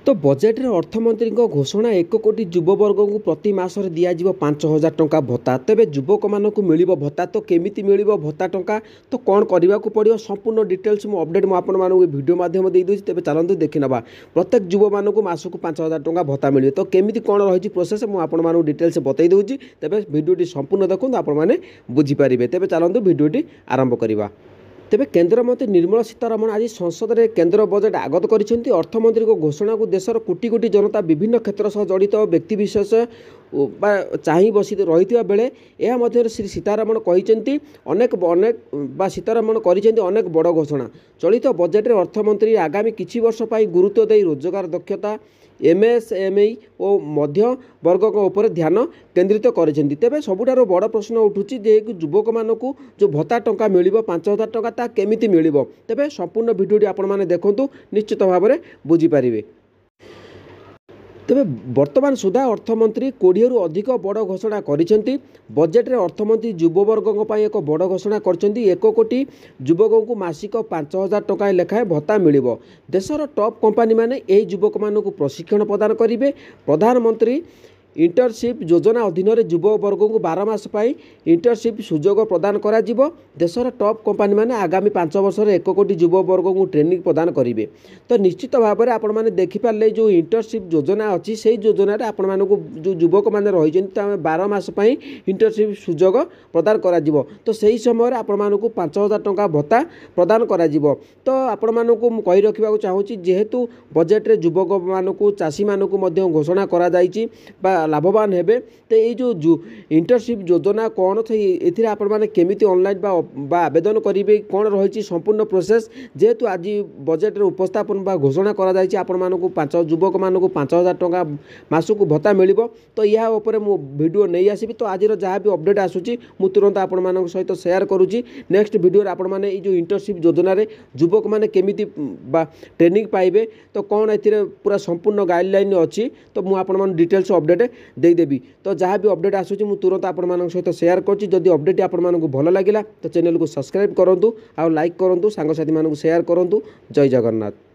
तो बजेट रे अर्थमंत्री घोषणा 1 कोटी युववर्ग को प्रति मासरे दिज्व 5,000 टंका भत्ता। तेबे युवक मानक मिल भत्ता तो केमिति मिल भत्ता टंका तो कौन करने को पड़ो संपूर्ण डिटेल्स मु अपडेट मुझे वीडियो माध्यम देदेवि। तेज चलते देखी ना प्रत्येक युव मानक मासक 5,000 टंका भत्ता मिले तो केमिति कौन रही प्रोसेस मुझे डिटेल्स बतई दूसरी। तेज भिडियोटी संपूर्ण देखो आपने बुझीपारे। तेज चलते भिडियोटी आरंभ करवा। तेबे केन्द्रमंत्री निर्मला सीतारमण आज संसद में केन्द्र बजेट आगत करिसेंती। अर्थमंत्री घोषणा को देशर कोटी कोटी जनता विभिन्न क्षेत्र सह जड़ित व्यक्तिविशेष चाह बसी रही बेले यह मध्य श्री सीतारमण कहते अनेक अनेक सीतारमण अनेक बड़ घोषणा। चलित बजेट रे अर्थमंत्री आगामी किछि वर्ष पाई गुरुत्व दे रोजगार दक्षता एमएसएमई और मध्य वर्ग उपर ध्यान केन्द्रित करिसेंती। तेबे सबुठारो बड़ प्रश्न उठुची जे युवक मानकू जो भत्ता टंका मिलिबो 5,000 टंका ता केमिति मिलिबो। तेबे संपूर्ण भिडियोटी आपण माने देखंतु निश्चित भाव में बुझी पारिबे। तेबे वर्तमान सुधा अर्थमंत्री 20 रु अधिक बड़ घोषणा करिसेंती। बजेट रे अर्थमंत्री युववर्ग पई एक बड़ घोषणा करछंती। 1 कोटी युवक को मासिक 5,000 टंका लेखाएं भत्ता मिलिबो। देशर टॉप कंपनी माने एही युवक मानकू प्रशिक्षण प्रदान करिवे। प्रधानमंत्री इंटर्नशिप योजना अधीन युववर्ग को 12 मास इंटर्नशिप सुजोग प्रदान करा जिवो। देशर टॉप कंपनी माने आगामी 5 वर्ष 1 कोटी युववर्ग को ट्रेनिंग प्रदान करेंगे। तो निश्चित भाव में आपण मैंने देखिपारे जो इंटर्नशिप योजना अच्छी से योजना आपण मानक जो युवक मैंने रही 12 मास इंटर्नशिप सुजोग प्रदान करा जिवो। तो सही समय आपण मानक 5,000 टंका भत्ता प्रदान करा जिवो। तो आपण मानक कही रखा चाहूँगी जेहेतु बजेट रे युवक मानक चाषी मानक घोषणा करा जायछि बा लाभवान हेबे। तो ये जो इंटर्नशिप योजना कौन थे ये आपण मैंने केमिति ऑनलाइन बा आवेदन करेंगे कौन रही संपूर्ण प्रोसेस जेहेतु आज बजेट रे उपस्थापन बा घोषणा करा जायछि आपण मानक 5 युवक मानक 5,000 टंका मासक भत्ता मिलिबो। तो या ऊपर मु वीडियो नहीं आसीबी। तो आज जहाँ भी अपडेट आसुची मु तुरंत आपण मानक सहित शेयर करूची। नेक्स्ट वीडियो रे आपण माने जो इंटर्नशिप योजना रे युवक माने केमिति बा ट्रेनिंग पाइबे तो कौन एथिरे पूरा संपूर्ण गाइडलाइन अच्छी तो मु आपण माने डिटेल्स अपडेट देदेवी। तो जहाँ भी अपडेट आसूँ मुझे तुरंत आपण सहित शेयर करुँच। जदि अपडेट आपण भल लगे तो चैनल को सब्सक्राइब करूँ आ लाइक करूँ सांगसाथी मानक शेयर करूँ। जय जगन्नाथ।